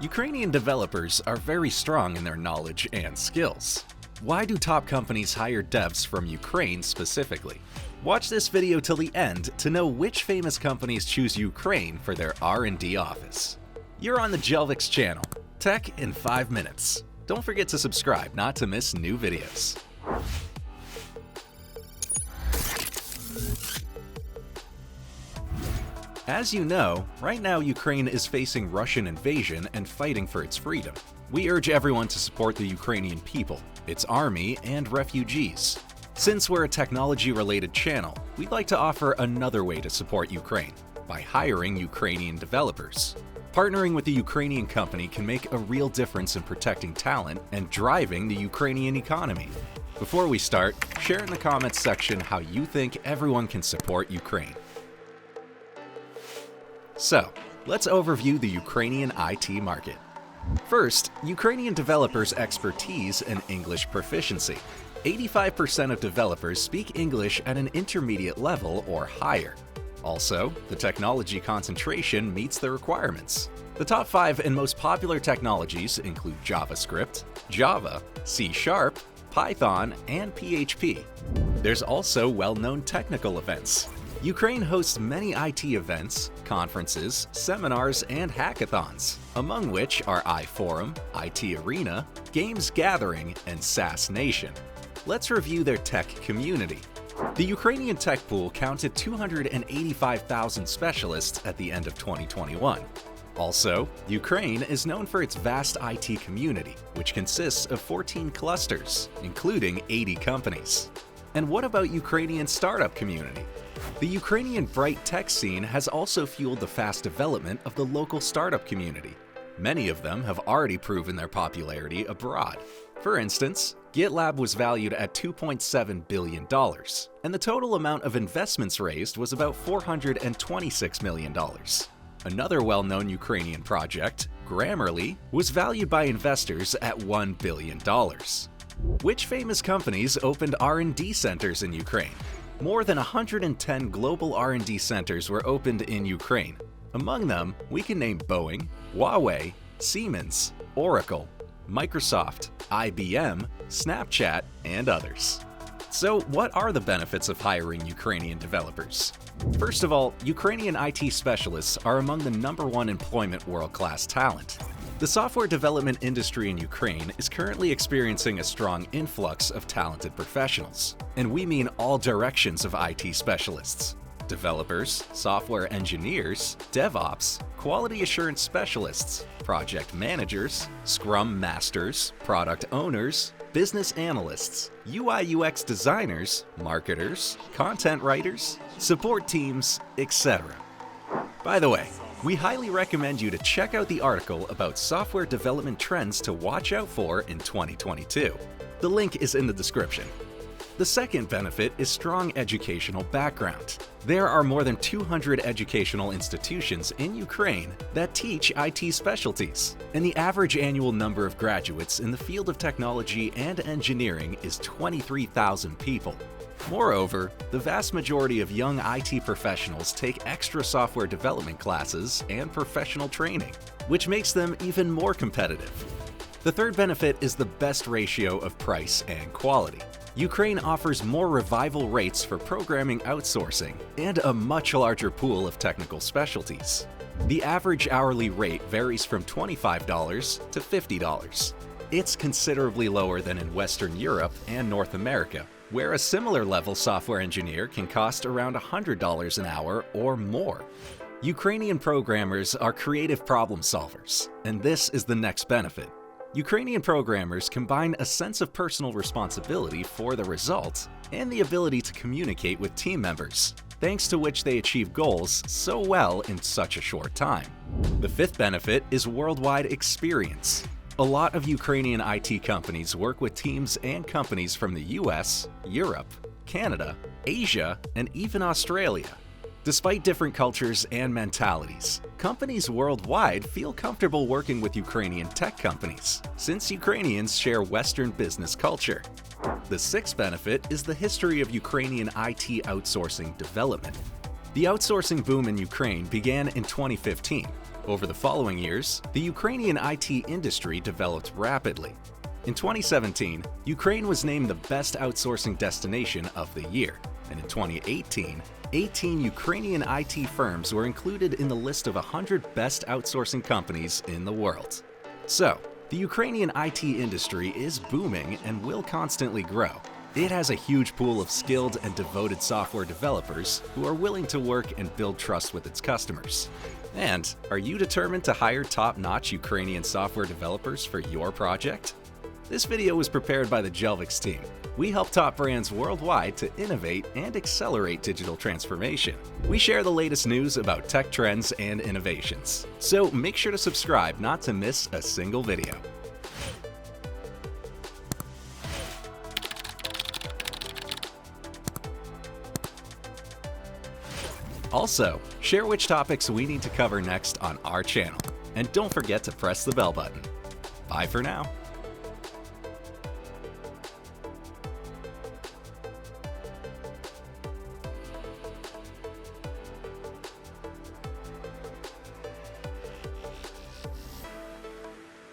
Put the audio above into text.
Ukrainian developers are very strong in their knowledge and skills. Why do top companies hire devs from Ukraine specifically? Watch this video till the end to know which famous companies choose Ukraine for their R&D office. You're on the Jelvix channel. Tech in 5 minutes. Don't forget to subscribe not to miss new videos. As you know, right now Ukraine is facing Russian invasion and fighting for its freedom. We urge everyone to support the Ukrainian people, its army, and refugees. Since we're a technology-related channel, we'd like to offer another way to support Ukraine, by hiring Ukrainian developers. Partnering with a Ukrainian company can make a real difference in protecting talent and driving the Ukrainian economy. Before we start, share in the comments section how you think everyone can support Ukraine. So, let's overview the Ukrainian IT market. First, Ukrainian developers' expertise and English proficiency. 85% of developers speak English at an intermediate level or higher. Also, the technology concentration meets the requirements. The top 5 and most popular technologies include JavaScript, Java, C#, Python, and PHP. There's also well-known technical events. Ukraine hosts many IT events, conferences, seminars, and hackathons, among which are iForum, IT Arena, Games Gathering, and SaaS Nation. Let's review their tech community. The Ukrainian tech pool counted 285,000 specialists at the end of 2021. Also, Ukraine is known for its vast IT community, which consists of 14 clusters, including 80 companies. And what about Ukrainian startup community? The Ukrainian bright tech scene has also fueled the fast development of the local startup community. Many of them have already proven their popularity abroad. For instance, GitLab was valued at $2.7 billion, and the total amount of investments raised was about $426 million. Another well-known Ukrainian project, Grammarly, was valued by investors at $1 billion. Which famous companies opened R&D centers in Ukraine? More than 110 global R&D centers were opened in Ukraine. Among them, we can name Boeing, Huawei, Siemens, Oracle, Microsoft, IBM, Snapchat, and others. So, what are the benefits of hiring Ukrainian developers? First of all, Ukrainian IT specialists are among the #1 employment world-class talent. The software development industry in Ukraine is currently experiencing a strong influx of talented professionals, and we mean all directions of IT specialists. Developers, software engineers, DevOps, quality assurance specialists, project managers, Scrum masters, product owners, business analysts, UI/UX designers, marketers, content writers, support teams, etc. By the way, we highly recommend you to check out the article about software development trends to watch out for in 2022. The link is in the description. The second benefit is strong educational background. There are more than 200 educational institutions in Ukraine that teach IT specialties, and the average annual number of graduates in the field of technology and engineering is 23,000 people. Moreover, the vast majority of young IT professionals take extra software development classes and professional training, which makes them even more competitive. The third benefit is the best ratio of price and quality. Ukraine offers more revival rates for programming outsourcing and a much larger pool of technical specialties. The average hourly rate varies from $25 to $50. It's considerably lower than in Western Europe and North America, where a similar level software engineer can cost around $100 an hour or more. Ukrainian programmers are creative problem solvers, and this is the next benefit. Ukrainian programmers combine a sense of personal responsibility for the results and the ability to communicate with team members, thanks to which they achieve goals so well in such a short time. The fifth benefit is worldwide experience. A lot of Ukrainian IT companies work with teams and companies from the US, Europe, Canada, Asia, and even Australia. Despite different cultures and mentalities, companies worldwide feel comfortable working with Ukrainian tech companies, since Ukrainians share Western business culture. The sixth benefit is the history of Ukrainian IT outsourcing development. The outsourcing boom in Ukraine began in 2015, Over the following years, the Ukrainian IT industry developed rapidly. In 2017, Ukraine was named the best outsourcing destination of the year, and in 2018, 18 Ukrainian IT firms were included in the list of 100 best outsourcing companies in the world. So, the Ukrainian IT industry is booming and will constantly grow. It has a huge pool of skilled and devoted software developers who are willing to work and build trust with its customers. And are you determined to hire top-notch Ukrainian software developers for your project? This video was prepared by the Jelvix team. We help top brands worldwide to innovate and accelerate digital transformation. We share the latest news about tech trends and innovations. So make sure to subscribe not to miss a single video. Also, share which topics we need to cover next on our channel. And don't forget to press the bell button. Bye for now.